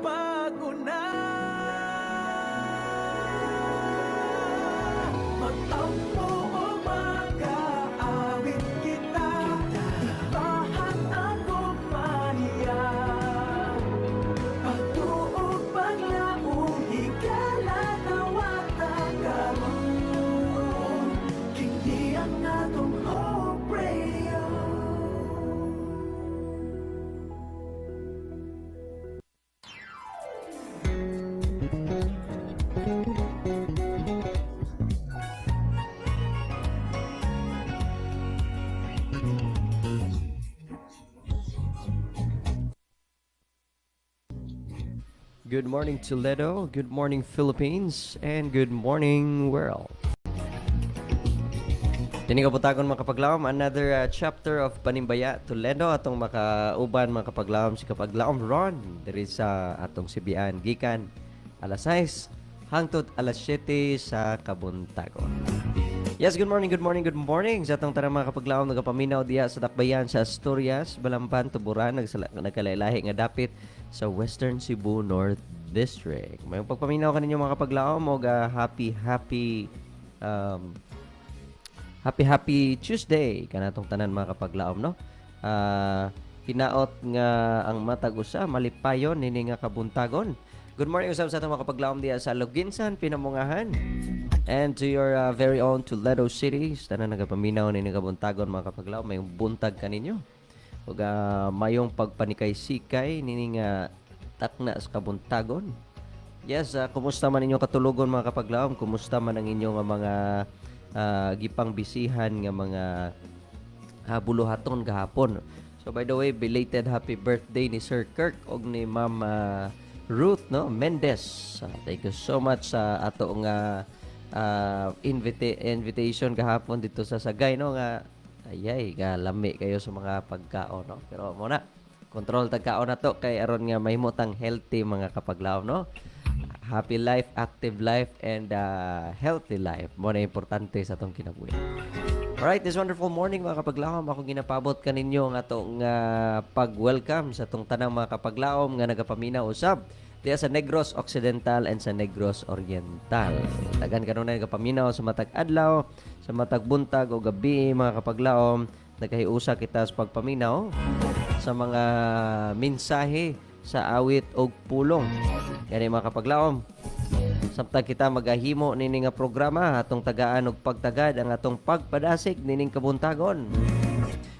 bago na. Magtampo o mag-aawit kita, bahat ang kumanya. Pagtuog paglaong higala tawata karon, kini ang atong Hope Radio. Good morning, Toledo. Good morning, Philippines. And good morning, world. Dini kabutagon mga kapaglawom, another chapter of Panimbaya, Toledo. Atong makauban mga kapaglawom, si kapaglawom Ron. Diri sa atong Sibian, gikan alas 6 hangtod alas 7 sa Kabuntagon. Yes, good morning, good morning, good morning. Sa atong tanang mga kapaglawom, nagapaminaw diya sa Dakbayan sa Asturias, Balamban, Tuburan, nagkalailahi nga dapit sa Western Cebu North District. May pagpaminaw kaninyo mga kapaglawom, og happy Tuesday kanatong tanan mga kapaglaom, no? Hinaot nga ang matag usa malipayon nini nga kabuntagon. Good morning usab sa atong mga kapaglaom diya sa Loginsan, Pinamungahan. And to your very own Toledo City, tanan nagapaminaw nini kabuntagon mga kapaglaom, may buntag kaninyo. Ug mayong pagpanikay-sikay nini nga takna sa kabuntagon. Yes, kumusta man inyong katulugon mga kapaglaom? Kumusta man ang inyong mga gipang bisihan nga mga buluhaton gahapon. So by the way, belated happy birthday ni Sir Kirk og ni Ma'am Ruth, no, Mendez. Thank you so much sa ato nga invitation gahapon dito sa Sagay, no, nga ayay nga lami kayo sa mga pagkaon, no. Pero muna control tagkaon na to kay aron nga mahimutang healthy mga kapaglaom, no. Happy life, active life, and healthy life. Mo na importante sa atong kinabuhi. Alright, this wonderful morning mga kapaglaom, ako ginapabot kaninyo ang atong pag-welcome sa atong tanang mga kapaglaom nga nagapaminaw usab diya sa Negros Occidental and sa Negros Oriental. Tagan kanon na nagapaminaw sa matag adlaw, sa matag buntag o gabi mga kapaglaom, nagkahiusa kita sa pagpaminaw sa mga mensahe sa awit og pulong. Kani mga kapaglaom, samtang kita magahimo nini nga programa atong tagaan og pagtagad ang atong pagpadasig nining kabuntagon.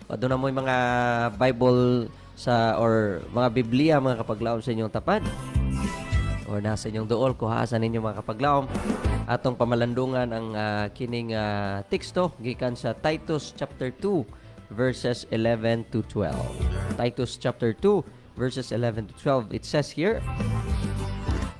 Aduna mo'y mga Bible sa or mga Biblia mga kapaglaom sa inyong tapad or nasa inyong duol kuha sa ninyo mga kapaglaom. Atong pamalandungan ang kining teksto gikan sa Titus chapter 2 verses 11 to 12. Titus chapter 2 verses 11 to 12. It says here,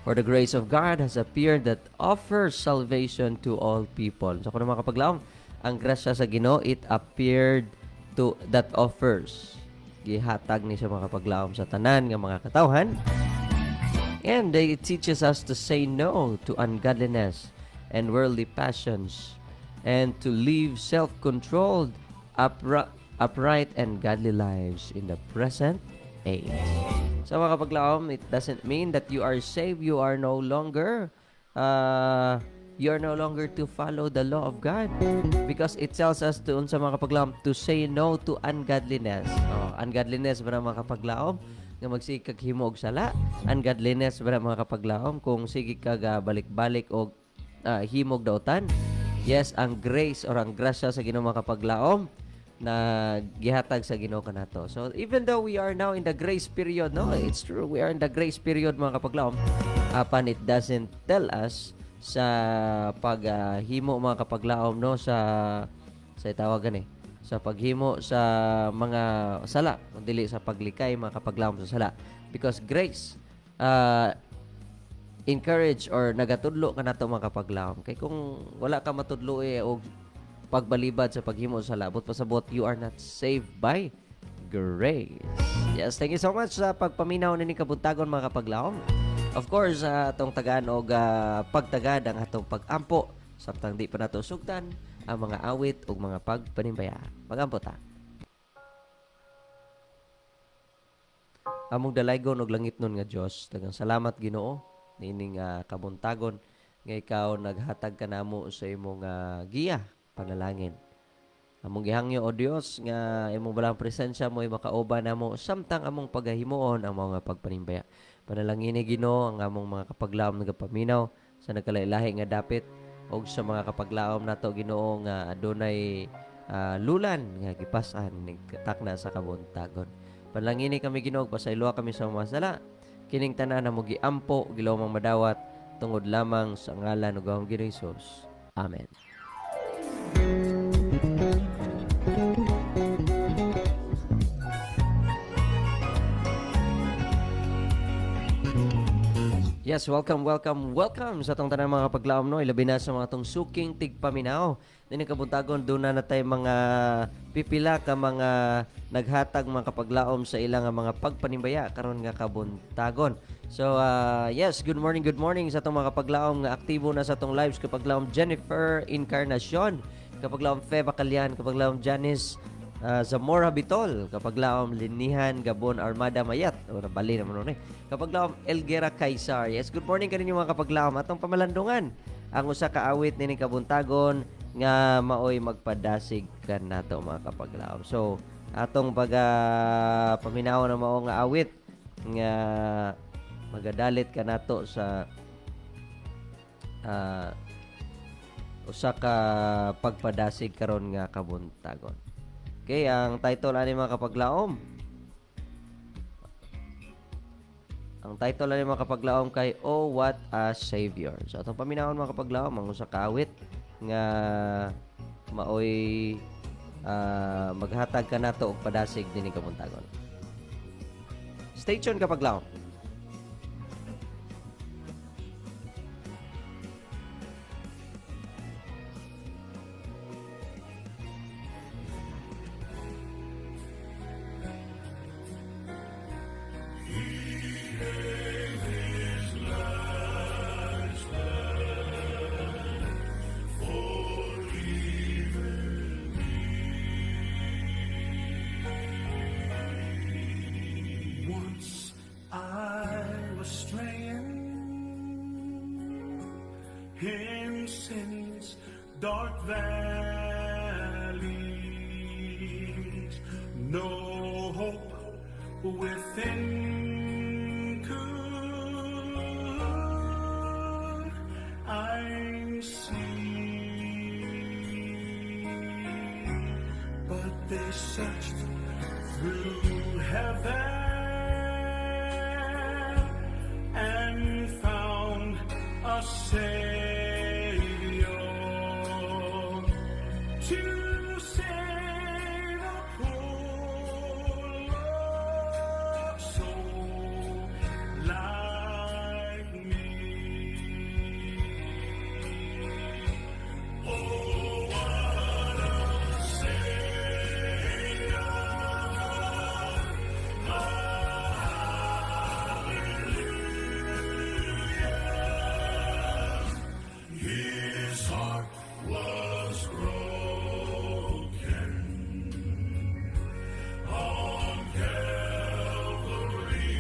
"For the grace of God has appeared that offers salvation to all people." So kung mga kapaglaom, ang grasya sa Ginoo, it appeared to that offers. Gihatag ni sa mga kapaglaom sa tanan nga mga katawhan. And it teaches us to say no to ungodliness and worldly passions and to live self-controlled, upright and godly lives in the present age. So mga kapaglaom, it doesn't mean that you are saved. You are no longer to follow the law of God, because it tells us to unsa mga kapaglaom to say no to ungodliness. Ungodliness ba na mga kapaglaom nga magsikag himo og sala? Ungodliness ba na mga kapaglaom kung sige kag balik-balik og himog dautan? Yes, ang grace or ang grasya sa Ginoo mga kapaglaom na gihatag sa Ginoo kanato. So even though we are now in the grace period, no, it's true, we are in the grace period mga kapaglaom, apan it doesn't tell us sa paghimo mga kapaglaom, no, sa tawagan sa paghimo sa mga sala, dili sa paglikay mga kapaglaom sa sala, because grace encourage or nagatudlo kanato mga kapaglaom. Kay kung wala ka matudlo og pagbalibad sa paghimo sa labot pasabot, you are not saved by grace. Yes, thank you so much sa pagpaminaw ni kabuntagon mga kapaglaom. Of course, atong tagaan og pagtagad ang atong pagampo samtang di pa nato sugdan ang mga awit ug mga pagpanimbaya. Magampo ta. among dalaygon og langit nun nga Dios. Daghang salamat Ginoo niining kabuntagon nga ikaw naghatag kanamo sa imong giya panalangin. Among gihangyo o Dios nga imong balang presensya mo ay makauban namo samtang among pagahimuon ang mga pagpanimbaya. Panalangin ni Ginoo ang among mga kapaglaom nagapaminaw sa nagkalailahi nga dapit og sa mga kapaglaom nato Ginoo nga adunay lulan nga gipas-an nigtakna sa kabuntagon. Panalangin ni kami Ginoo pasayloa kami sa mga sala. Kining tanan na mo giampo gilawmang madawat tungod lamang sa ngalan ug Ginoong Hesus. Amen. Yes, welcome sa atong tanan mga kapaglaom no, ilabi na sa mga tong suking tigpaminaw. Dini kabuntagon do na natay mga pipila ka mga naghatag mga kapaglaom sa ilang mga pagpanimbaya karon nga kabuntagon. So yes, good morning sa atong mga kapaglaom nga aktibo na sa atong lives kapaglaom Jennifer Encarnacion, kapaglaom Fe Bacalian, kapaglaom Janice Zamora Bitol, kapaglaom Linihan Gabon Armada Mayat, o nabali naman nun kapaglaom Elguera Kaisar. Yes, good morning kaninyo mga kapaglaom. Atong pamalandungan ang usa ka awit nining kabuntagon nga maoy magpadasig kan nato mga kapaglaom. So atong paminaw na mao nga awit nga magadalit ka nato sa usa ka pagpadasig karon nga kabuntagon. Okay, ang title ani mga kapaglaom. Ang title ani mga kapaglaom kay Oh What a Savior. So atong paminawon mga kapaglaom ang usa ka awit nga maoy maghatag ka nato og padasig dinhi kabuntagon. Stay tuned kapaglaom. Once I was straying in sin's dark valleys, no hope within could I see, but they searched through heaven and found a Savior to save a poor lost soul like me. Oh, what a Savior! His heart was broken on Calvary.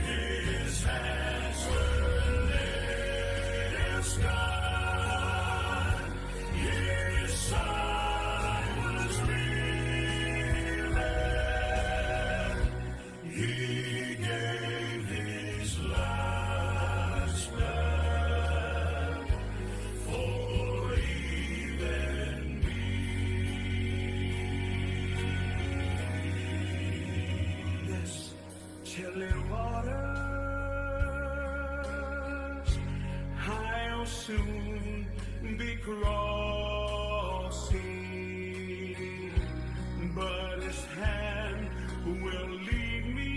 His hands were lifted high. His side was revealed. He gave his last blood for even me. Yes, chilly waters I'll soon be crossing, but his hand will lead me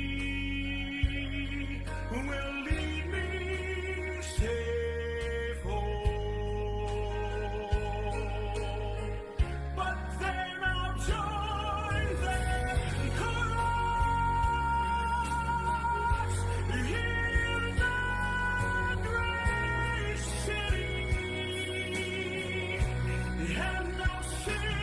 safe home. But then I'll join them cross in the great city, and I'll sing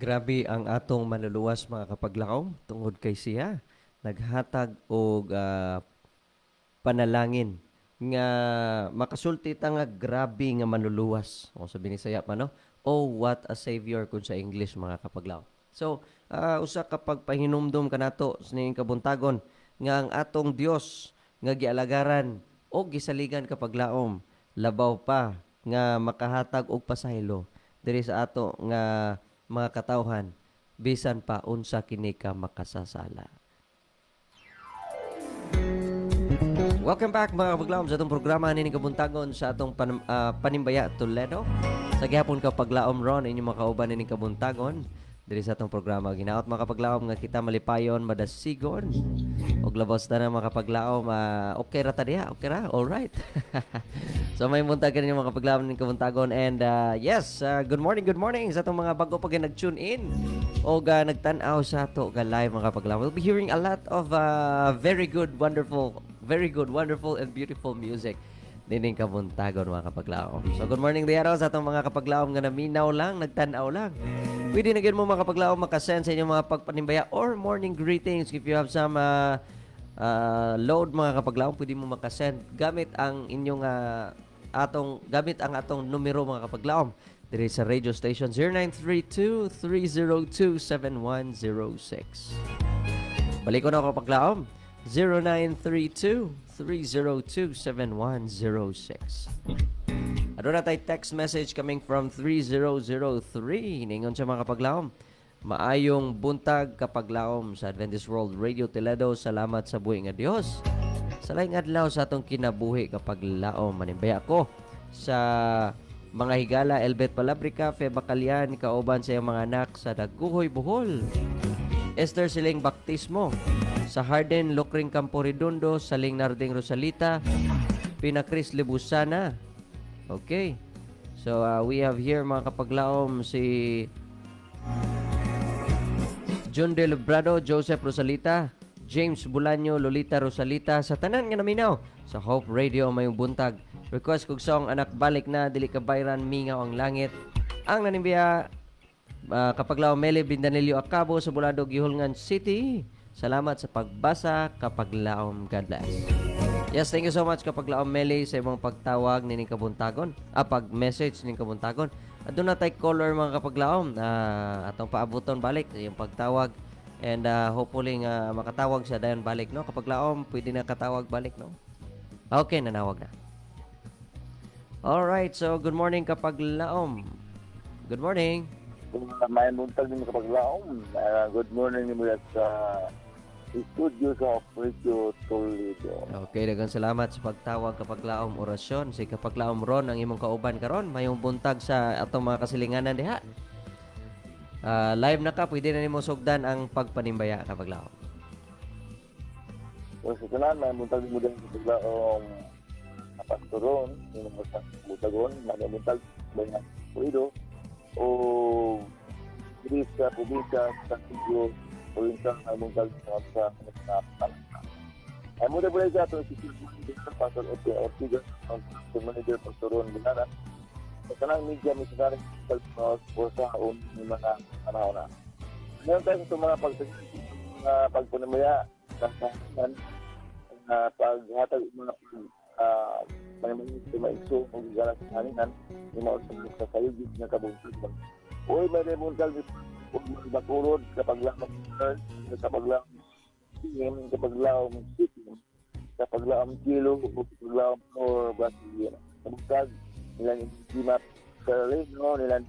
Grabe ang atong manluluwas mga kapaglaom tungod kay siya naghatag og panalangin nga makasulti ta nga grabe nga manluluwas. O sa Binisaya pa no? Oh, what a savior kung sa English mga kapaglaom. So, usa ka pagpahinumdum kanato sa ning kabuntagon nga ang atong Dios nga gialagaran o gisaligan kapaglaom labaw pa nga makahatag og pasaylo diri sa ato nga mga katawhan bisan pa unsa kini ka makasasala. Welcome back mga kapaglaom sa atong programa ni kabuntagon sa atong Panimbaya Toledo. Sa gihapon ka paglaom ron inyong makauban ni kabuntagon diri sa atong programa. Ginaot mga kapaglaom nga kita malipayon madasigon og labos na mga kapaglaom. Okay ra ta diha? Okay ra? All right. So may buntag kaninyo mga kapaglaom ni kabuntagon and yes, good morning sa atong mga bago pa nag-tune in o nagtan-aw sa ato ga live mga kapaglaom. We'll be hearing a lot of very good, wonderful and beautiful music dining kabuntagon mga kapaglaom. So good morning diya sa atong mga kapaglaom nga naminaw lang, nagtan-aw lang. Pwede na mo mga kapaglaom makasend sa inyong mga pagpanimbaya or morning greetings. If you have some load mga kapaglaom, pwede mo makasend gamit ang inyong gamit ang atong numero mga kapaglaom diri sa radio station 0932-302-7106. Balik ko na kapaglaom 0932-302-7106. Ano na tayo text message coming from 3003. Ningon sa mga kapaglaom. Maayong buntag kapaglaom sa Adventist World Radio Toledo. Salamat sa buhi nga Dios. Sa laing adlaw sa atong kinabuhi kapaglaom. Manimbaya ko sa mga higala Elbet Palabrica, Fe Bacalian, kauban sa iyang mga anak sa Daguhoy, Bohol. Esther Siling Baptismo sa Harden Lokring Campo Redondo, Saling Narding Rosalita, Pinacris Libusana. Okay. So we have here mga kapaglaom si John De Librado, Joseph Rosalita, James Bulanyo, Lolita Rosalita sa tanan nga naminaw sa Hope Radio mayong buntag. Request kog song Anak Balik Na, Dili Ka Bayran, Mingaw ang Langit. Ang nanimbiya kapaglaom Meli Bindanilio Acabo sa Bulado, Gihulngan City. Salamat sa pagbasa kapaglaom. God bless. Yes, thank you so much kapaglaom Meli sa imong pagtawag nining kabuntagon. Pag-message ning kabuntagon. Aduna na tay caller mga kapaglaom atong paabuton balik yung pagtawag and hopefully nga makatawag siya dayon balik no. Kapaglaom pwede na katawag balik no. Okay, nanawag na. All right, so good morning kapaglaom. Good morning. May buntag din kapaglaom. Good morning mo sa studio sa Radio Toledo. Okay, daghang salamat sa pagtawag kapaglaom orasyon. Si kapaglaom ron ang imong kauban karon mayong buntag sa atong mga kasilinganan diha. Live na ka, pwede na nimo sugdan ang pagpanimbaya kapaglaom. So sa tanan may buntag din mo din kapaglaom pastoron, yung mga butagon, may buntag mga Toledo o diri sa probinsya sa Tigyo o yung sa buntag sa ay mo na sa ito si Pastor Ortiga ang manager pastoron binana sa kanang media missionary sa sa mga panahon na ngayon tayo sa mga pagpunamaya kasahan paghatag mga maiso o gigalang sa halinan yung mga sa sayugit na kabuntagon uy may remuntal o magbakurod kapag lang kapag lang kapag lang kilo o kapag lang or Brazilian kabutag nilang imat sa Lino nilang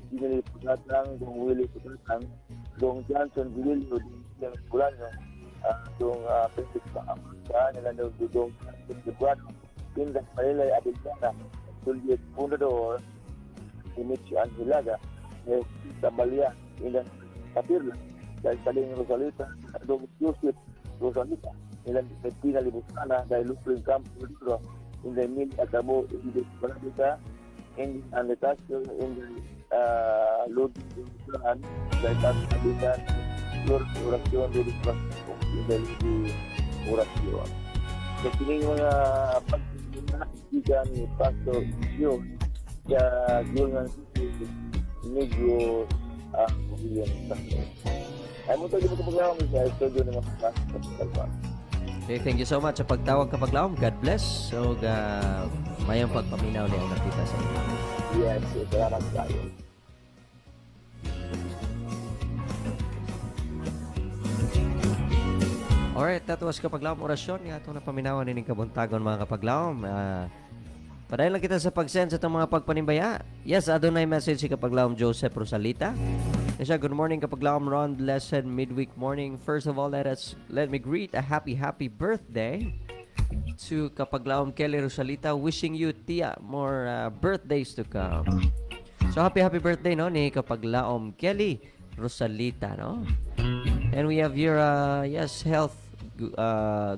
Ginili Pugatang Dong Willie Pugatang Dong Johnson Vililio Dong Bulanyo Dong Pentik Paamasa nilang Dong Pentik Pindas Malilay Abidana Juliet Fundador Image Anhilaga Tambalia ilang Kapirla dahil Saling Rosalita Dong Joseph Rosalita ilang Pina Libusana dahil Lupling Campo Duro ilang Mil Atamo Ilang Balabita in Anletasyo in Lodi Duluhan dahil Tabitan Lord Orasyon Duluhan ilang Orasyon sa piling mga pagpapalagay ni Pastor Yun sa Gulngan City medyo pagiging sakto. Ay mo tayo dito paglawan sa studio ng mga kapital pa. Okay, thank you so much sa pagtawag kapag laom. God bless. So, mayang pagpaminaw niya ang nakita sa inyo. Yes, salamat tayo. Alright, that was Kapaglawom Orasyon. Nga itong napaminawan ni Kabuntagon mga Kapaglawom. Padayon lang kita sa pag-send sa itong mga pagpanimbaya. Yes, adunay message si Kapaglawom Joseph Rosalita. Siya, good morning Kapaglawom Ron, blessed midweek morning. First of all, let me greet a happy birthday to Kapaglawom Kelly Rosalita. Wishing you, Tia, more birthdays to come. So, happy birthday, no, ni Kapaglawom Kelly Rosalita, no? And we have your,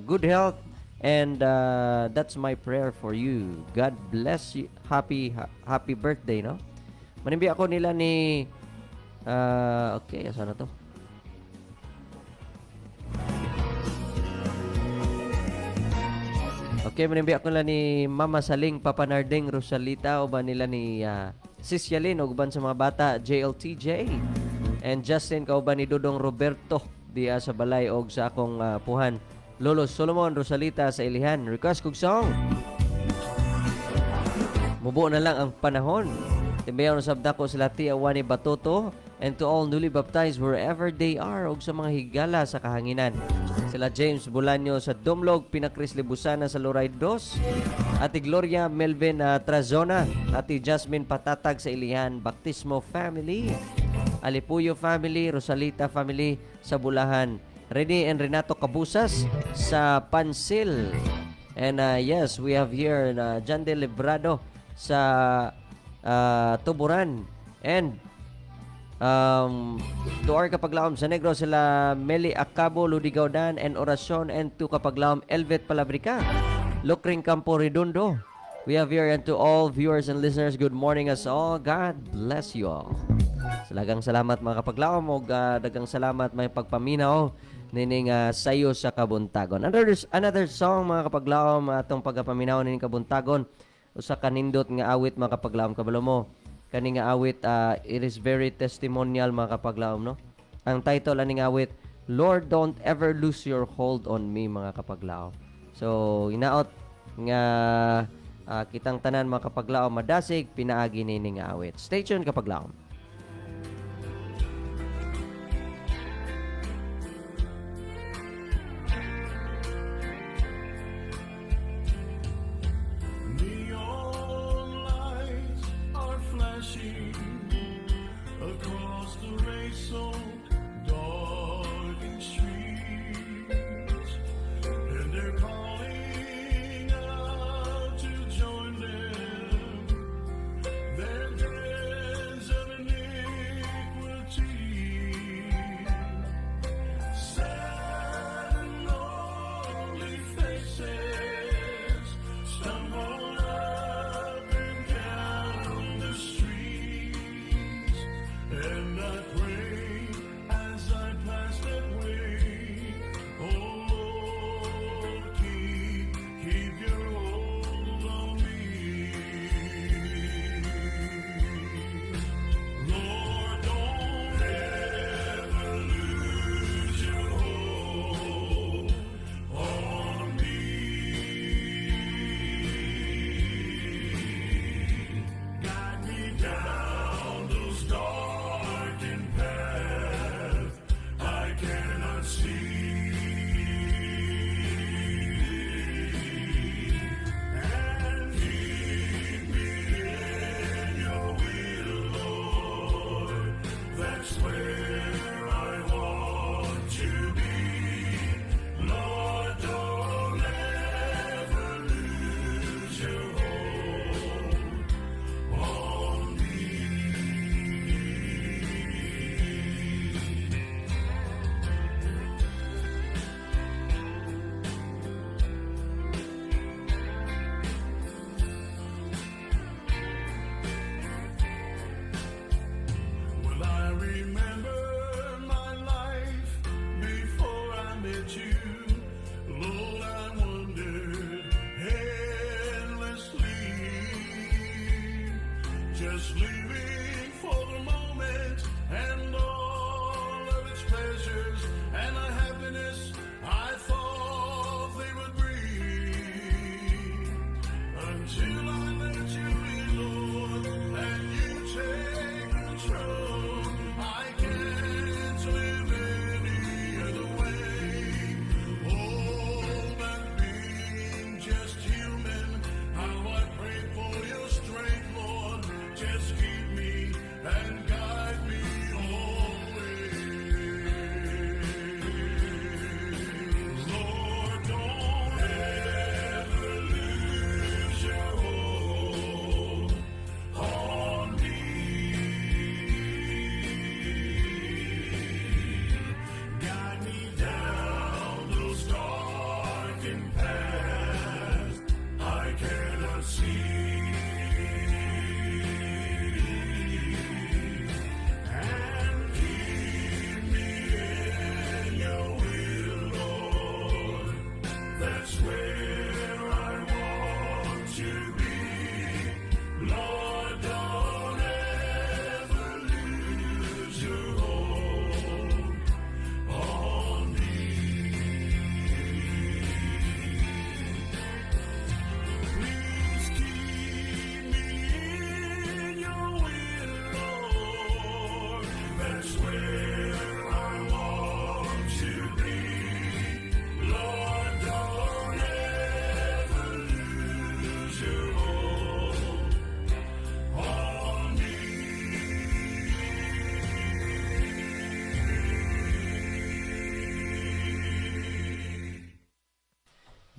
good health. And that's my prayer for you. God bless you. Happy birthday, no? Manimbi ako nila ni... okay, saan na to? Okay, manimbi ako nila ni Mama Saling Papanarding Rosalita. Uban nila ni Sis Yalin. Uban sa mga bata, JLTJ. And Justin, kauban ni Dudong Roberto. Diya sa balay og sa akong puhan. Lolo Solomon Rosalita sa Ilihan. Request kong song. Mubo na lang ang panahon. Timbayaw na sabda ko sila Tia Wani Batoto and to all newly baptized wherever they are og sa mga higala sa kahanginan. Sila James Bulanyo sa Dumlog, Pinakris Libusana sa Luray 2, Ati Gloria Melvin Trazona, Ati Jasmine Patatag sa Ilihan, Baptismo Family, Alipuyo Family, Rosalita Family sa Bulahan, Rene and Renato Cabusas sa Pansil. And yes, we have here Jan de Librado sa Tuburan. And to our Kapaglawom sa Negro sila Meli Acabo, Ludi Gaudan and Orasyon, and to Kapaglawom Elvet Palabrica, Lukring Campo Redondo. We have here, and to all viewers and listeners, good morning us all. God bless you all. Salagang salamat mga Kapaglawom o dagang salamat may pagpaminaw nining sayo sa Kabuntagon. Another song mga Kapaglawom atong pagpaminaw nining Kabuntagon usa kanindot nga awit mga Kapaglawom. Kabalo mo kani nga awit, it is very testimonial mga Kapaglawom, no? Ang title aning awit, Lord, don't ever lose your hold on me mga Kapaglawom. So inaot nga kitang tanan mga Kapaglawom madasig pinaagi nining awit. Stay tuned Kapaglawom. Across the race-soaked, darkened streets, and they're calling out to join them. Their dreads of an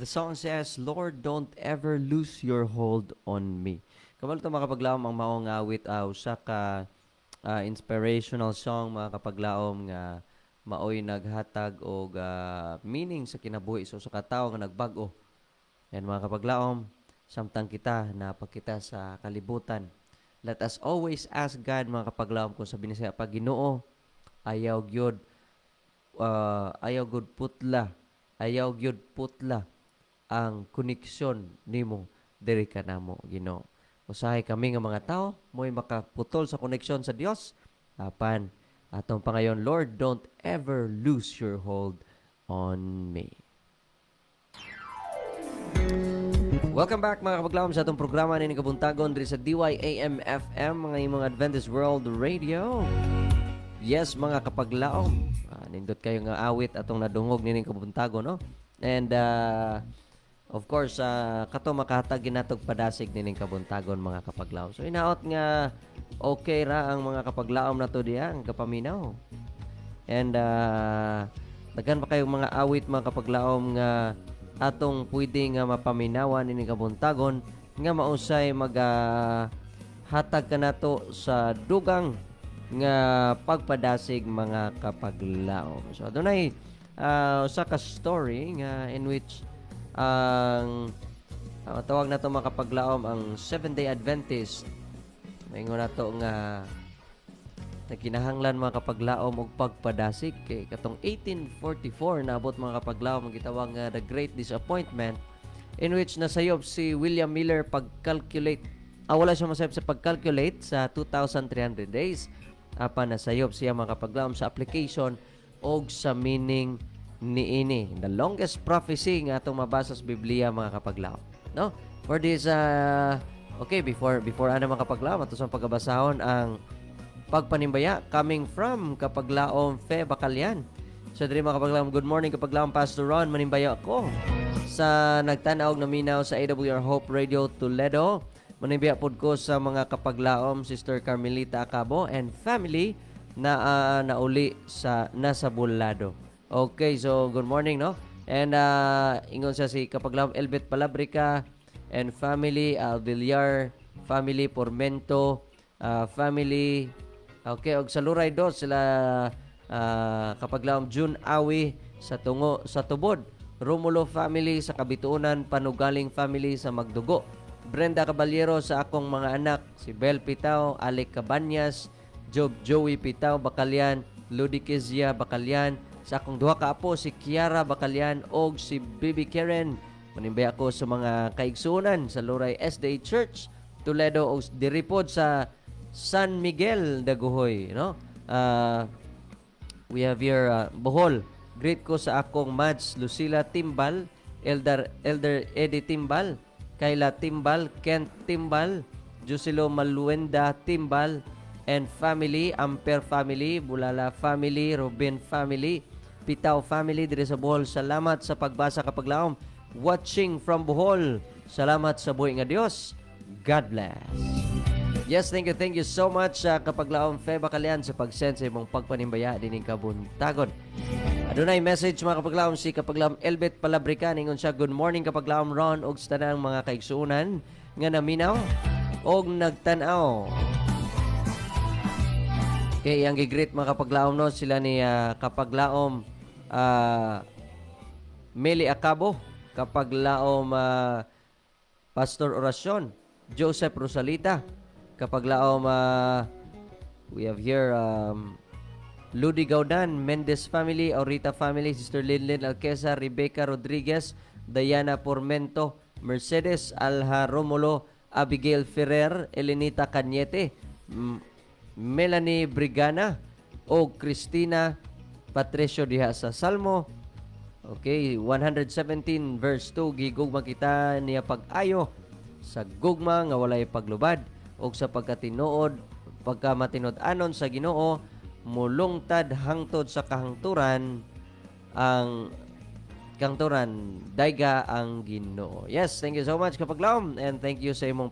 The song says, Lord, don't ever lose your hold on me. Kabalo ito mga kapaglaom ang maong awit usa ka inspirational song mga kapaglaom nga maoy naghatag og meaning sa kinabuhi so sa katawo nga nagbag-o. Yan mga kapaglaom, samtang kita napakita sa kalibutan. Let us always ask God mga kapaglaom kung sabi niya pag Ginoo ayaw gyud ayaw gyud putla ang koneksyon nimo diri kanamo Ginoo. Usahay kami nga mga tao mo'y makaputol sa koneksyon sa Dios. Apan atong pangayon, Lord, don't ever lose your hold on me. Welcome back mga kapaglaom sa atong programa ni Kabuntagon diri sa DYAM-FM mga imong Adventist World Radio. Yes mga kapaglaom, nindot kayo nga awit atong nadungog ni Kabuntagon, no? And of course, kato makahatag ginatog padasig nining kabuntagon mga kapaglaom. So inaot nga okay ra ang mga kapaglaom na to diya, ang kapaminaw. And daghan pa kayong mga awit mga kapaglaom nga atong pwede nga mapaminawan nining kabuntagon nga mausay hatag kanato sa dugang nga pagpadasig mga kapaglaom. So adunay usa ka story nga in which ang tawag na ito mga kapaglaom ang Seventh-day Adventist. Maingon na ito nga naginahanglan mga kapaglaom og pagpadasig kay katong 1844 naabot mga kapaglaom ang gitawag nga The Great Disappointment in which nasayop si William Miller pag-calculate wala siya masayop sa pag-calculate sa 2,300 days apan nasayop siya mga kapaglaom sa application og sa meaning niini, the longest prophecy nga atong mabasa sa Biblia mga kapaglaom, no? For this okay, before ano mga kapaglaom ato sa pagabasahon ang pagpanimbaya coming from Kapaglaom Fe Bacalian. So diri mga kapaglaom, good morning kapaglaom, Pastor Ron, manimbaya ako sa nagtan-aw na minaw sa AWR Hope Radio Toledo. Manimbaya pod ko sa mga kapaglaom Sister Carmelita Acabo and family na nauli sa nasa Bulado. Okay, so good morning, no? And ingon siya si kapaglaom Elbet Palabrica and family, Villar, family Pormento, family, okay, og sa Luray dos sila kapaglaom June Awi sa Tubod, Romulo family sa Kabituunan, Panugaling family sa Magdugo, Brenda Caballero sa akong mga anak, si Bel Pitao, Alec Cabanyas, Joey Pitao Bacalian, Ludi Kezia Bacalian, sa akong duha ka apo si Kiara Bacalian og si Bibi Karen. Manimbay ako sa mga kaigsunan sa Luray SDA Church Toledo o diripod sa San Miguel Daguhoy, no? We have here Bohol. Greet ko sa akong Mads Lucila Timbal, Elder Eddie Timbal, Kayla Timbal, Kent Timbal, Jusilo Maluenda Timbal and family, Amper family, Bulala family, Robin family, Pitao family dire sa Bohol. Salamat sa pagbasa kapaglaom. Watching from Bohol. Salamat sa buhay nga Dios. God bless. Yes, thank you so much kapaglaom Fe Bacalian sa pag-send sa imong pagpanimbaya dining kabuntagon. Adunay message mga kapaglaom si kapaglaom Elbet Palabrica ningon siya, good morning kapaglaom Ron og sa tanang mga kaigsuunan nga naminaw og nagtan-aw. Okay, ang gigreet mga kapaglaom no, sila ni kapaglaom Meli Acabo, kapaglaom Pastor Orasyon, Joseph Rosalita, kapaglaom we have here Ludi Gaudan, Mendez family, Aurita family, Sister Linlin Alqueza, Rebecca Rodriguez, Diana Pormento, Mercedes Alha Romulo, Abigail Ferrer, Elenita Cañete, Melanie Brigana o Cristina Patricio diha sa Salmo. Okay, 117 verse 2, gigugma kita niya pag-ayo sa gugma nga walay paglubad o sa pagkatinuod pagkamatinud-anon sa Ginoo, mulungtad hangtod sa kahangturan ang kahangturan dayga ang Ginoo. Yes, thank you so much kapaglaom and thank you sa imong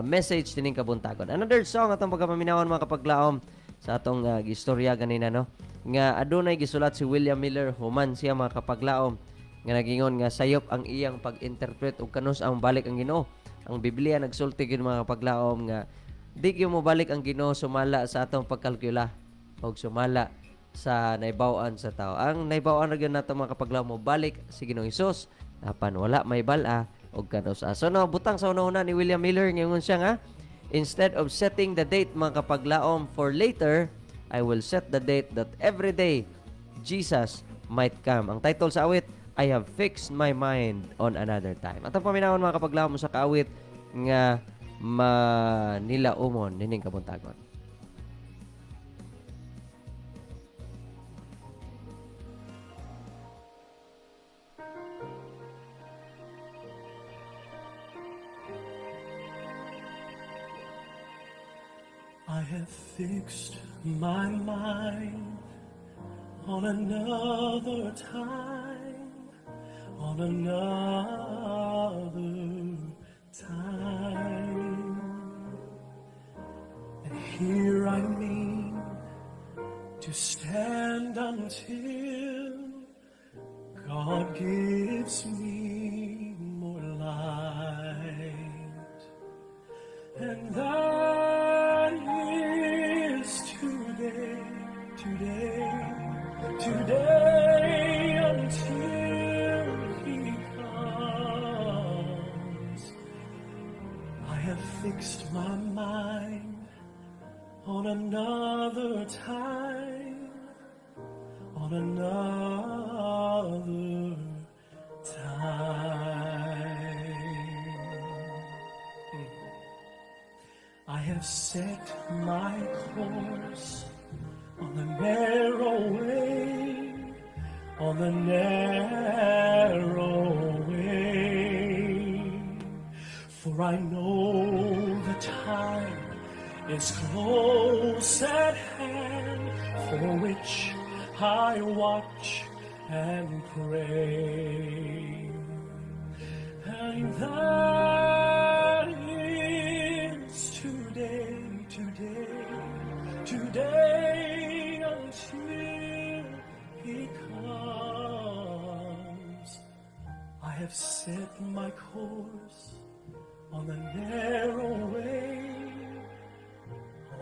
message tining kabuntagon. Another song atong pagkapaminawan mga kapaglaom sa atong gistorya ganina, no? Nga adunay gisulat si William Miller, human siya mga kapaglaom nga nagingon nga sayop ang iyang pag-interpret ug kanus ang balik ang Ginoo. Ang Biblia nagsulti gyud mga paglaom nga di gyud mo balik ang Ginoo sumala sa atong pagkalkula o sumala sa naibaw-an sa tao. Ang naibaw-an ra gyud nato mga kapaglaom mo balik si Ginoong Hesus apan wala may bala og kanusa. So no, butang sa una-una ni William Miller ngayon siya nga, instead of setting the date mga kapaglaom for later, I will set the date that every day Jesus might come. Ang title sa awit, I have fixed my mind on another time. At ang paminawon mga kapaglaom mo sa kaawit nga manilaumon nining kabuntagon. I have fixed my mind on another time, on another time. And here I mean to stand until God gives me more light. And that is today, today until He comes. I have fixed my mind on another time, on another time. I have set my course on the narrow way, on the narrow way. For I know the time is close at hand, for which I watch and pray. And that is today, today until He comes. I have set my course on the narrow way,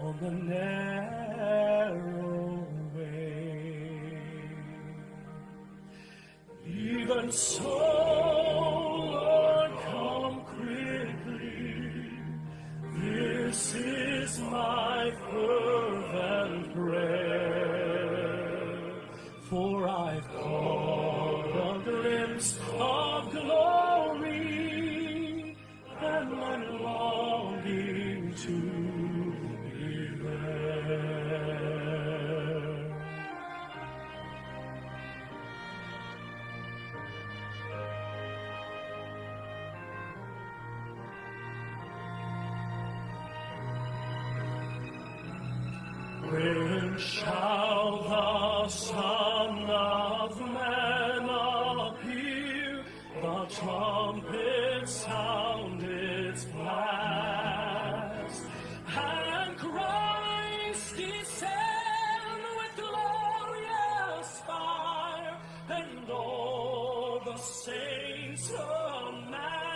on the narrow way. Even so, Lord, come quickly. This is my fervent prayer, for I've caught a glimpse of glory, and I'm longing to be there. When shall the Son of Man appear? The trumpet sound its blast, and Christ descend with glorious fire, and all the saints amassed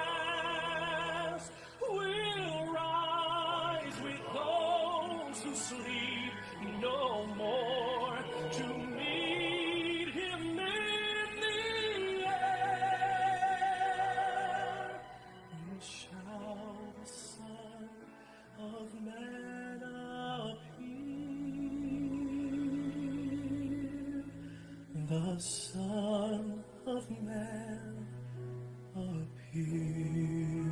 will rise with those who sleep no more to meet Him in the air. When shall the Son of Man appear? The Son of Man appear.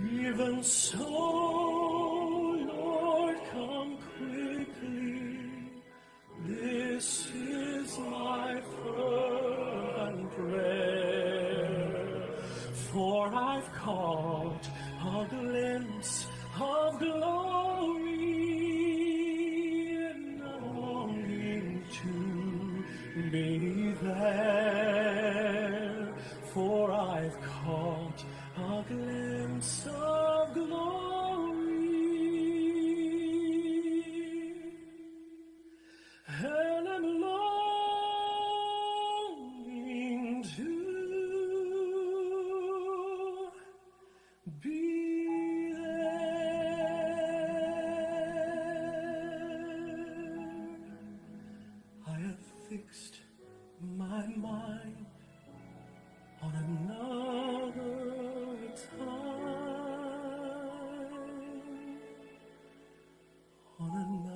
Even so, Lord, come quickly. This is my fervent prayer, for I've caught a glimpse of glory, and I'm longing to be there, for I've caught a glimpse of glory, and I'm longing fixed my mind on another time, on another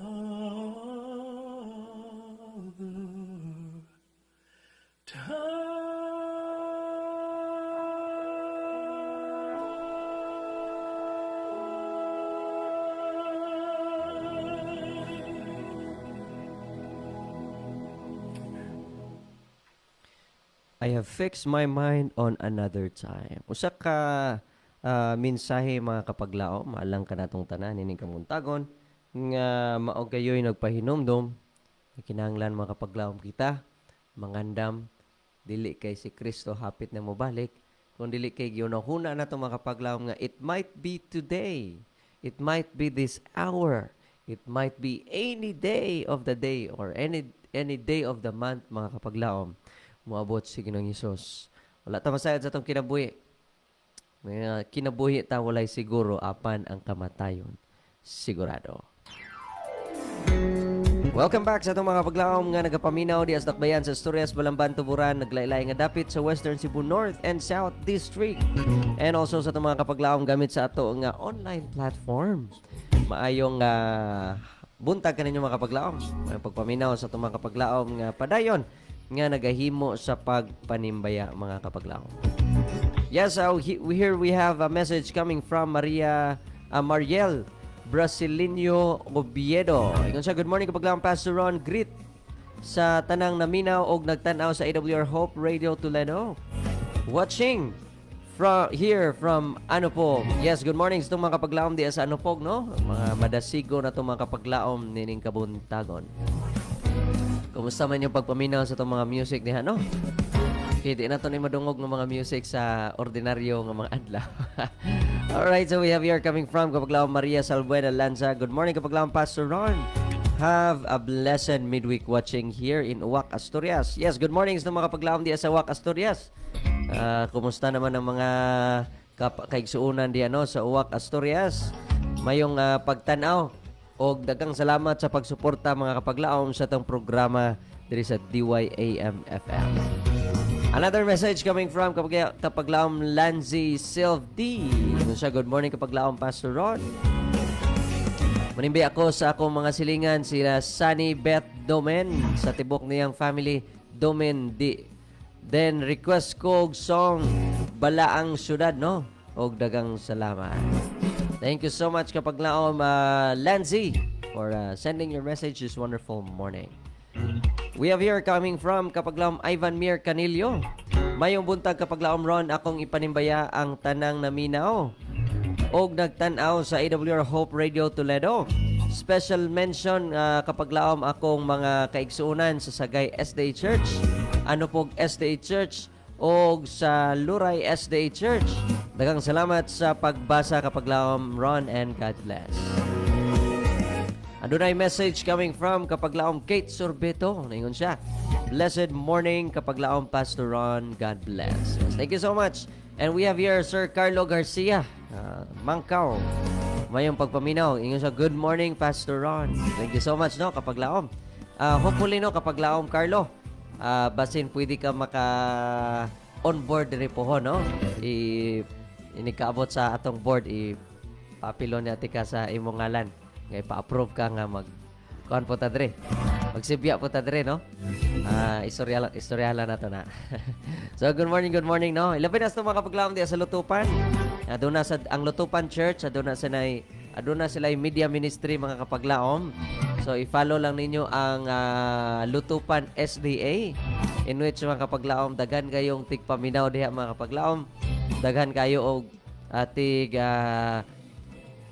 I have fixed my mind on another time. Usa ka mensahe mga kapaglaom, maalang ka natong tanan ining kamuntagon nga mao kayo'y nagpahinumdom kinahanglan mga kapaglaom kita mangandam dili kay si Kristo hapit na mobalik kung dili kay ginahuna nato mga kapaglaom nga it might be today, it might be this hour, it might be any day of the day or any day of the month mga kapaglaom moabot si Ginoong Hesus. Wala ta masayad sa atong kinabuhi. May kinabuhi ta walay siguro apan ang kamatayon sigurado. Welcome back sa atong mga paglaom nga nagapaminaw di Asdakbayan sa Asturias, Balamban, Tuburan, naglaylay nga dapit sa Western Cebu North and South District. And also sa atong mga kapaglaom gamit sa ato nga online platform. Maayong buntag kaninyo mga kapaglaom. May pagpaminaw sa atong mga kapaglaom nga padayon nga nagahimo sa pagpanimbaya mga kapaglaom. Yes, here we have a message coming from Mariel Brasileño Oviedo. Ingon siya, good morning kapaglaom Pastor Ron. Greet sa tanang naminaw og nagtan-aw sa AWR Hope Radio Toledo. Watching from Anupog. Yes, good morning sa itong mga kapaglaom diya sa Anupog, no? Mga madasigo na itong mga kapaglaom nining kabuntagon. Kumusta man yung pagpaminaw sa itong mga music niya, no? Okay, di na ito na madungog ng mga music sa ordinaryo ng mga adlaw. Alright, so we have here coming from kapaglaom Maria Salbuena Lanza. Good morning kapaglaom Pastor Ron. Have a blessed midweek watching here in Uwak, Asturias. Yes, good morning sa mga kapaglaom diya sa Uwak, Asturias. Kumusta naman ang mga kaigsuunan diya no, sa Uwak, Asturias? Mayong pagtanaw o dagang salamat sa pagsuporta mga kapaglaom sa itong programa diri sa DYAM FM. Another message coming from kapaglaom Lanzi Silv-D. Good morning kapaglaom Pastor Ron. Manimbi ako sa akong mga silingan sila Sunny Beth Domen sa tibok niyang family Domen D. Then request ko og song Balaang Syudad no og dagang salamat. Thank you so much kapaglaom Lanzi for sending your message this wonderful morning. We have here coming from kapaglaom Ivan Mir Canillo. Mayong buntag kapaglaom Ron akong ipanimbaya ang tanang naminaw og nagtan-aw sa AWR Hope Radio Toledo. Special mention kapaglaom akong mga kaigsuunan sa Sagay SDA Church, Anupog SDA Church og sa Luray SDA Church. Daghang salamat sa pagbasa kapaglaom Ron and God bless. Adunay message coming from kapaglaom Kate Sorbeto. Ningon siya, blessed morning kapaglaom Pastor Ron. God bless. Yes, thank you so much. And we have here Sir Carlo Garcia, Mangkaw. Mayong pagpaminaw. Ingon siya, good morning Pastor Ron. Thank you so much no kapaglaom. Hopefully no kapaglaom Carlo. Basin pwede ka maka on board diri po ho no. Inikaabot sa atong board papilon ni atika sa imong ngalan. Ngay pa-approve ka nga kuan po ta dre. Magsibya po ta dre no. Istoryalan na to na. So good morning no. Ilapin na sa mga kapaglaom diya sa Lutupan. Aduna sa ang Lutupan Church, aduna sila media ministry mga kapaglaom. So i-follow lang ninyo ang Lutupan SDA in which mga kapaglaom daghan kayong tigpaminaw diha mga kapaglaom. Daghan kayo og atig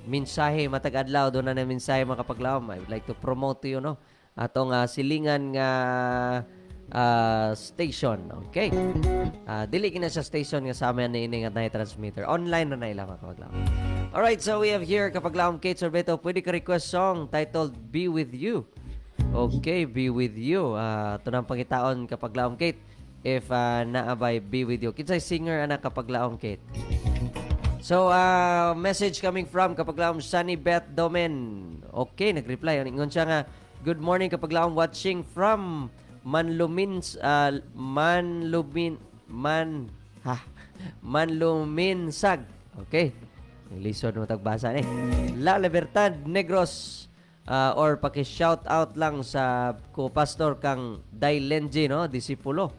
mensahe matag adlaw do na mensahe mga kapaglaom. I would like to promote to you no atong silingan nga station. Okay. Dili kina sa station nga sa amin ni nga na transmitter. Online na ila mga kapaglaom. Alright, so we have here kapaglaom Kate Sorbeto. Pwede ka request song titled Be With You. Okay, Be With You. Ito nang pangitaon kapaglaom Kate. If naabay Be With You. Kinsay singer anak kapaglaom Kate? So, message coming from kapaglaom Sunny Beth Domen. Okay, nag-reply. Ingon siya nga, good morning kapaglaom watching from manluminsag. Okay. Lisod mo tagbasa ni. La Libertad Negros, or paki-shout out lang sa ko-pastor kang Dailenji, no, disipulo.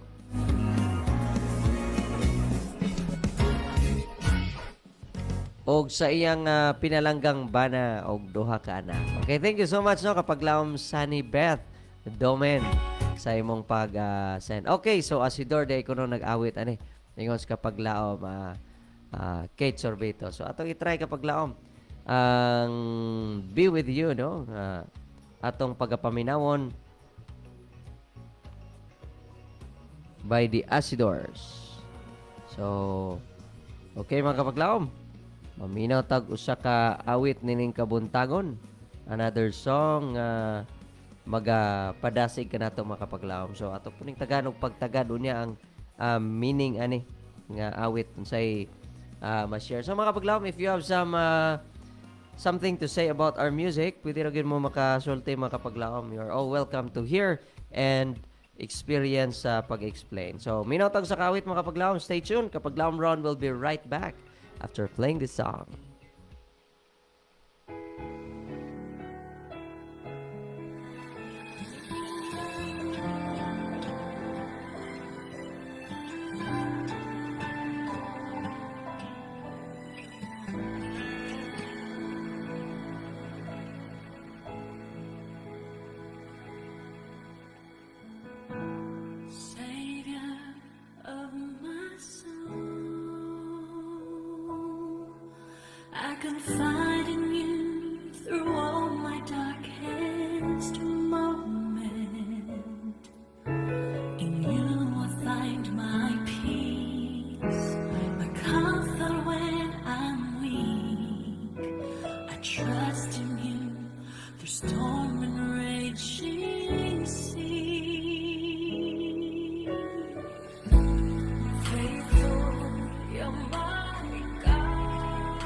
Og sa iyang pinalanggang bana og duha ka anak. Okay, thank you so much, no, kapag laom Sunny Beth Domen sa imong pag-send. Okay, so Asidor day ko no nag-awit ani. Ingon sa kapag laom Kate Sorbito. So atong i-try kapag laom ang Be With You, no? Atong pagapaminawon by the Asidors. So okay mga kapaglaom. Maminaw tag usa ka awit nining kabuntagon. Another song magapadasig ka nato mga kapaglaom. So ato puning taganog pagtagad unya ang meaning ani nga awit unsay ma-share. So mga kapaglaom, if you have something to say about our music, pwede ra gyud mo makasulti mga kapaglaom. You're all welcome to hear and experience pag-explain. So minaw tag sa kawit mga kapaglaom. Stay tuned. Kapaglaom Ron will be right back after playing this song. Savior of my soul, I confide in you through all my darkest moment. In you I find my peace, my comfort when I'm weak. I trust in you through storm and raging sea. Faithful, you're my God.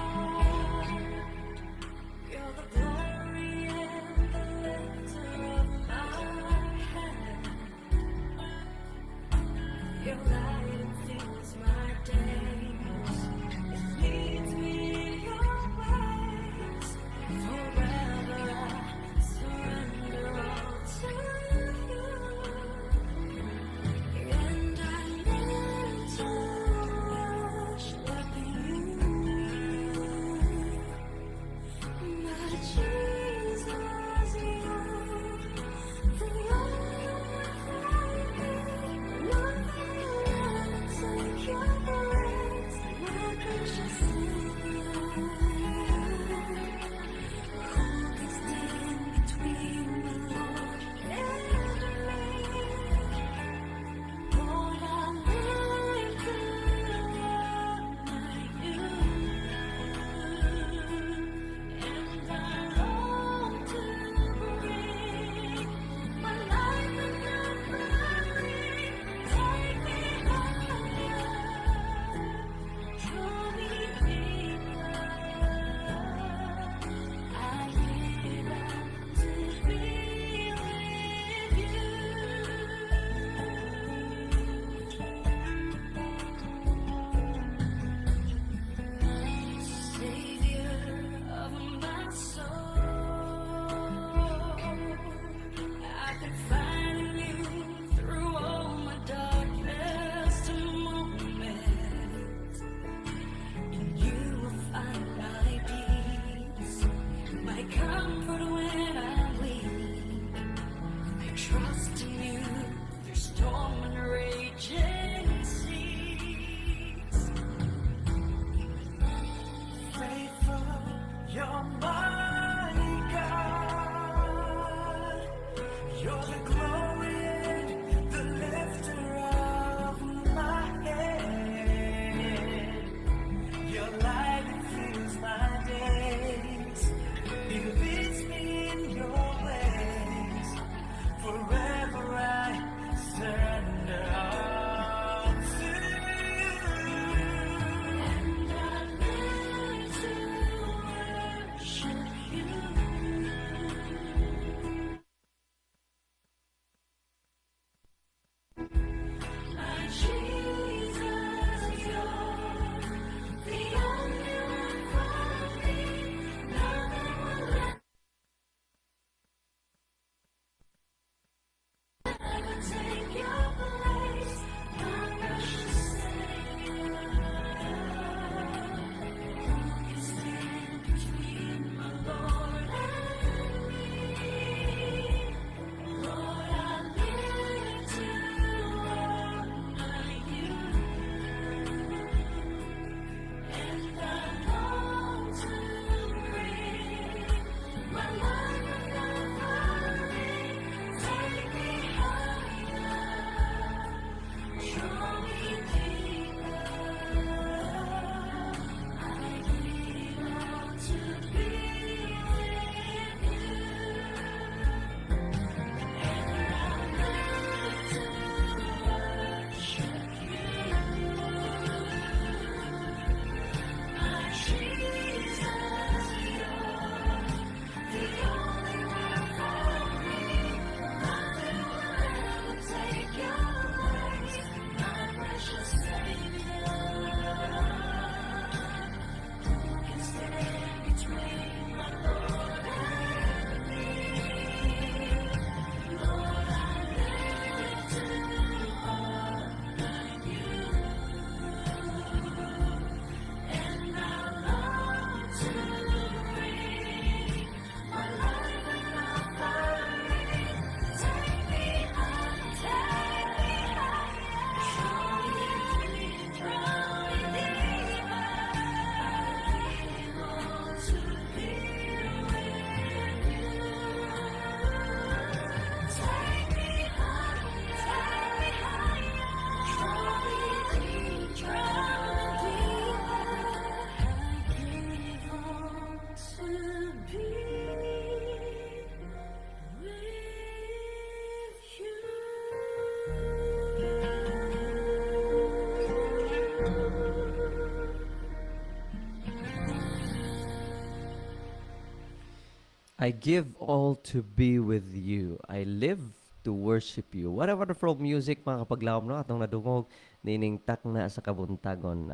I give all to be with you. I live to worship you. What a wonderful music mga kapaglawom no atong nadungog nining takna sa kabuntagon.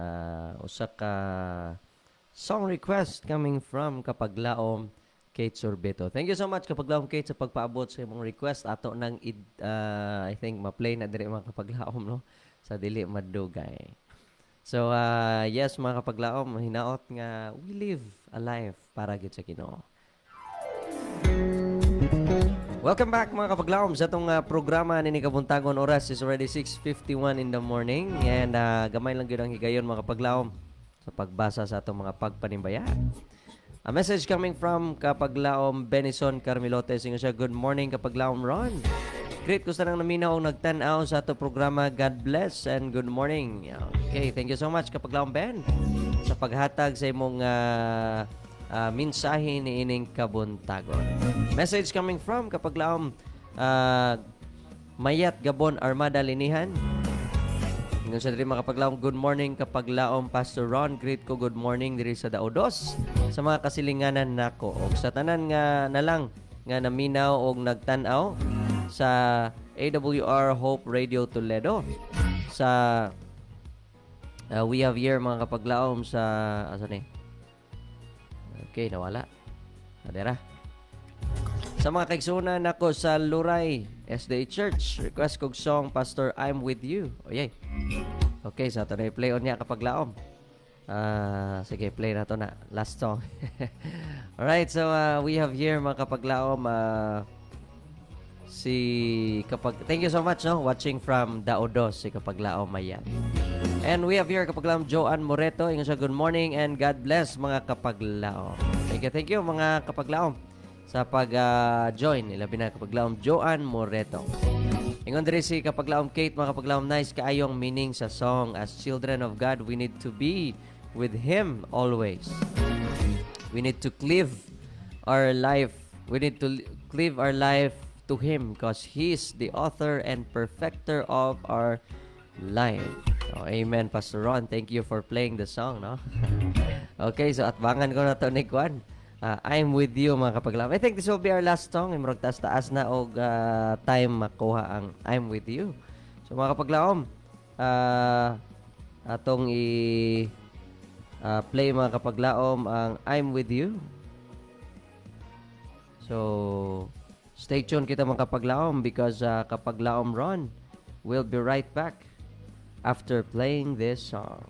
Usa ka song request coming from Kapaglaom Kate Sorbeto. Thank you so much Kapaglaom Kate sa pagpaabot sa imong request. Ato nang I think ma-play na diri mga Kapaglaom no sa dili madugay. So yes mga Kapaglaom, hinaot nga we live a life para gid sa Ginoo. Welcome back mga Kapaglaom sa itong programa ni Kabuntagon. Oras is already 6:51 in the morning and gamay lang yun ang higayon mga Kapaglaom sa pagbasa sa itong mga pagpanimbaya. A message coming from Kapaglaom Benison Carmilote. Singo siya, good morning Kapaglaom Ron. Great, gusto nang naminaw o nagtanaw sa itong programa. God bless and good morning. Okay, thank you so much Kapaglaom Ben sa paghatag sa imong mensahe ni ining kabuntagon. Message coming from Kapaglaom Mayat Gabon Armada Linihan. Ngayon sa diri mga Kapaglaom, good morning Kapaglaom Pastor Ron. Greet ko good morning diri sa Daodos sa mga kasilinganan nako og sa tanan nga nalang nga naminaw og nagtan-aw sa AWR Hope Radio Toledo sa we have here mga Kapaglaom sa asa ni. Okay, nawala. Adera. Sa mga kaigsunan nako sa Luray SDA Church, request kog song Pastor I'm With You. Oyay. Okay, sa so ito na play on niya Kapaglaom. Sige, play na to na. Last song. Alright, so we have here mga Kapaglaom thank you so much no watching from Daodos si Kapaglaom Mayan. And we have here Kapaglaom Joan Moreto. Ingon siya, good morning and God bless mga Kapaglaom. Thank you mga Kapaglaom sa pag-join. Ilabi na Kapaglaom Joan Moreto. Ingon diri si Kapaglaom Kate, mga Kapaglaom, nice kaayong meaning sa song. As children of God, we need to be with Him always. We need to live our life. We need to live our life to Him because He is the author and perfecter of our life. So, amen, Pastor Ron. Thank you for playing the song, no? Okay, so atbangan ko na to ni Kwan. I'm with you, mga Kapaglaom. I think this will be our last song. Imrog taas na og time makuha ang I'm with you. So, mga Kapaglaom, atong play mga Kapaglaom ang I'm with you. So, stay tuned kita mga Kapaglaom because Kapaglaom Ron will be right back after playing this song.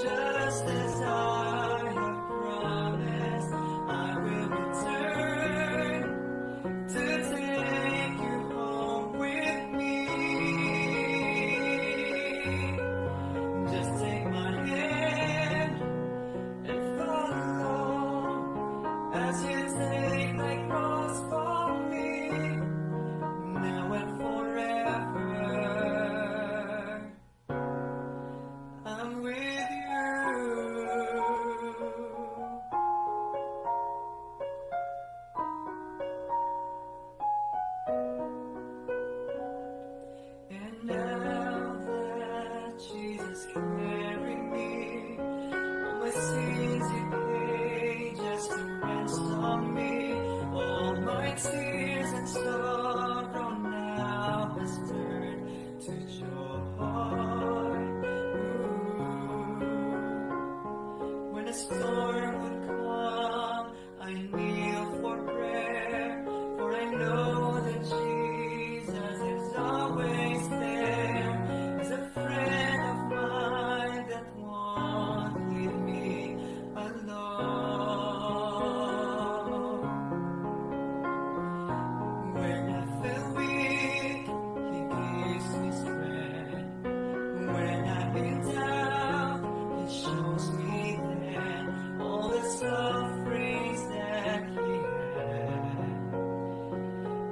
Just as I have promised. and sorrow now has turned to joy. When a storm would come, I kneel for prayer, for I know that Jesus is always there, as a friend of mine that won't leave me alone. When I feel weak, He gives me strength. When I'm in doubt, He shows me then all the sufferings that He had,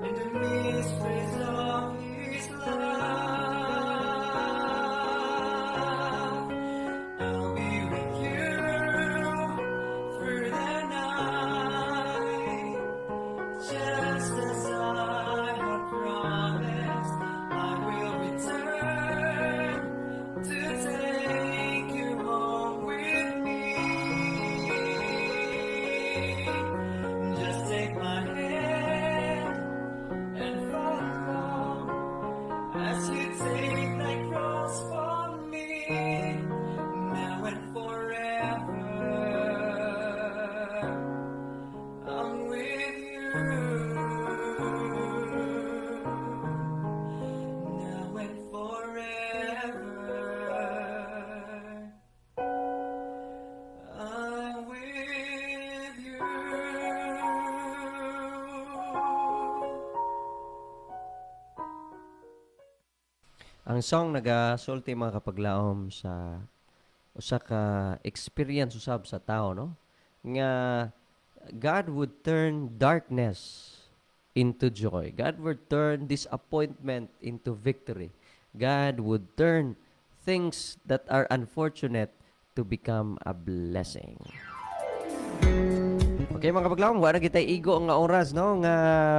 and the mysteries of His love. I'll be with you through the night, just as I have promised. I will return to take you home with me. Just take my hand and follow as you take thy cross for me, now and forever. I'm with you, now and forever. I'm with you. Ang song nagasulti mga kapaglaom sa usa ka experience usab sa tao, no? Nga God would turn darkness into joy. God would turn disappointment into victory. God would turn things that are unfortunate to become a blessing. Okay mga kapaglaom, wala kita igo nga oras, no, nga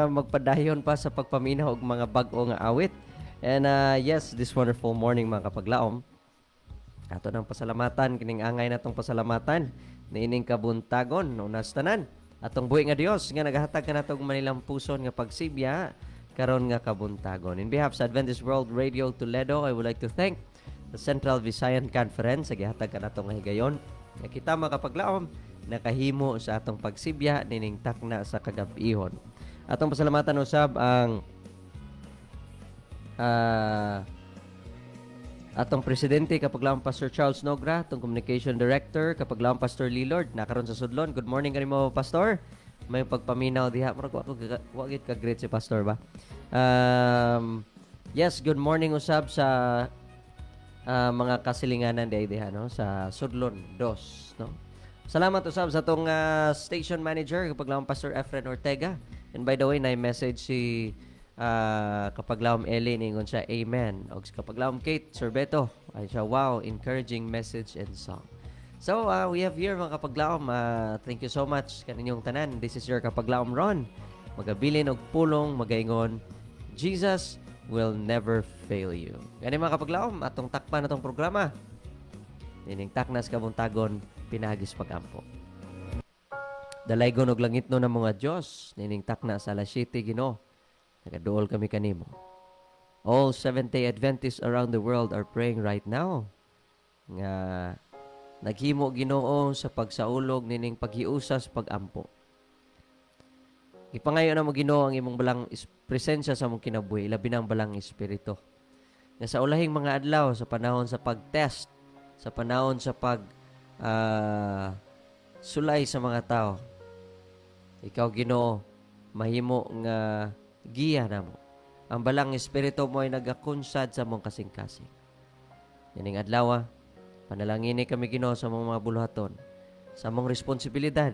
magpadayon pa sa pagpaminaw og mga bag-o nga awit. And yes, this wonderful morning mga kapaglaom, ato ng pasalamatan, kining angay natong pasalamatan niining kabuntagon unas tanan atong buhi nga Dios nga nagahatag kanatong manilang puson nga pagsibya karon nga kabuntagon. In behalf sa Adventist World Radio Toledo, I would like to thank the Central Visayan Conference sa gihatag kanatong higayon nga kita mga kapaglaom nakahimo sa atong pagsibya nining takna sa kagabihon. Atong pasalamatan usab ang atong presidente kapaglaong Pastor Charles Nogra, atong communication director kapaglaong Pastor Lilord nakaron sa sudlon. Good morning kanimo Pastor. May pagpaminaw diha. Murag wa gid ka great si Pastor ba? Yes, good morning usab sa mga kasilinganan diha no sa sudlon 2 no. Salamat usab sa atong station manager kapaglaong Pastor Efren Ortega. And by the way, na message si kapaglaom Eli ningon siya amen, og kapaglaom Kate Sorbeto ay siya wow, encouraging message and song. So we have here mga kapaglaom, thank you so much kaninyong tanan. This is your kapaglaom Ron, magabilin og pulong magaingon Jesus will never fail you. Gani mga kapaglaom, atong takpan atong programa nining taknas kabuntagon pinagis pagampo. Dalaygon og langit no ng mga Dios nining takna sa alas 7 Ginoo. Nagaduol kami kanimo. All Seventh-day Adventists around the world are praying right now nga naghimo Ginoo sa pagsaulog nining paghiusa sa pagampo. Ipangayo na mo Ginoo ang imong balang presensya sa among kinabuhi, labi na ang balang espiritu. Nga sa ulahing mga adlaw, sa panahon sa pag-test, sa panahon sa sulay sa mga tao, ikaw Ginoo mahimo nga giya na mo. Ang balang espiritu mo ay nagakunsad sa mong kasing-kasing. Yaning adlaw, panalangini kami Ginoo sa mga buluhaton, sa mong responsibilidad,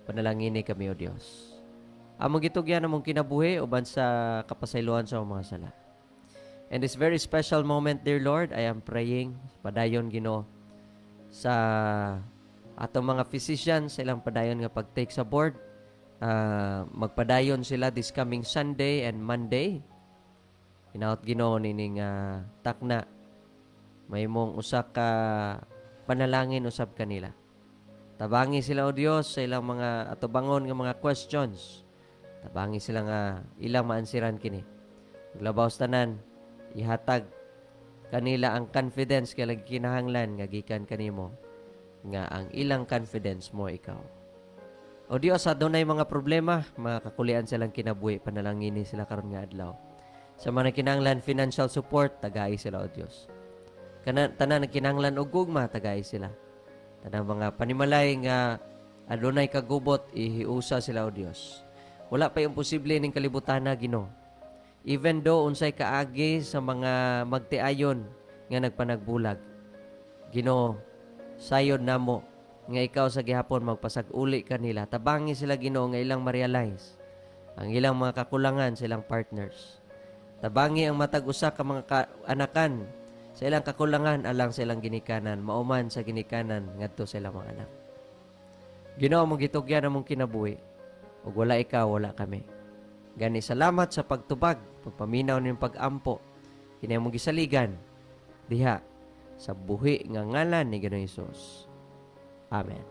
panalangini kami o Dios. Among gitugyan among kinabuhi uban sa kapasayloan sa mga sala. And this very special moment, dear Lord, I am praying padayon Ginoo sa atong mga physicians sa ilang padayon nga pag-take sa board. Magpadayon sila this coming Sunday and Monday. Hinaut Ginoo nining takna may mong usa ka panalangin usab kanila. Tabangi sila o Dios sa ilang mga atubangon nga mga questions. Tabangi sila nga ilang maansiran kini. Paglabaw sa tanan, ihatag kanila ang confidence kay lagi kinahanglan nga gikan kanimo nga ang ilang confidence mo ikaw. O Dios, adunay mga problema, makakulian silang kinabuhi, panalangini sila karon nga adlaw. Sa mga kinahanglan financial support, tagay sila o Dios. Tanan kinahanglan og gugma, tagay sila. Tanan mga panimalay nga adunay kagubot, ihiusa sila o Dios. Wala pa yung posible ning kalibutan na Ginoo. Even though unsay kaagi sa mga magtiayon nga nagpanagbulag. Ginoo, sayod namo nga ikaw sa gihapon magpasag-uli kanila. Tabangi sila Ginoo nga ilang ma-realize ang ilang mga kakulangan sa ilang partners. Tabangi ang matag usa ka mga anakan sa ilang kakulangan alang sa ilang ginikanan, mauman sa ginikanan ngadto sa ilang mga anak. Ginoo, mong gitugyan among kinabuhi. Ug wala ikaw, wala kami. Gani salamat sa pagtubag, pagpaminaw ning pag-ampo. Kini among gisaligan diha sa buhi nga ngalan ni Ginoong Hesus. Amen.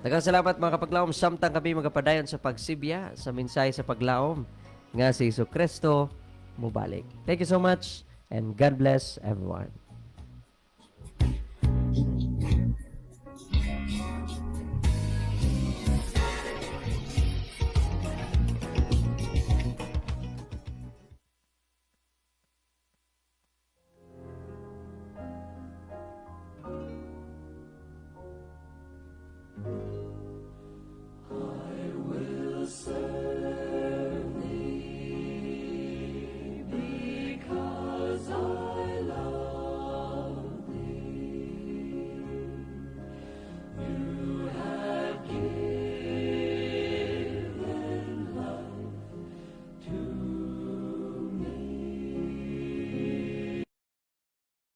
Daghang salamat mga kapaglaom, samtang kami magapadayon sa pagsibya sa mensahe sa paglaom nga si Jesu Kristo mubalik. Thank you so much and God bless everyone.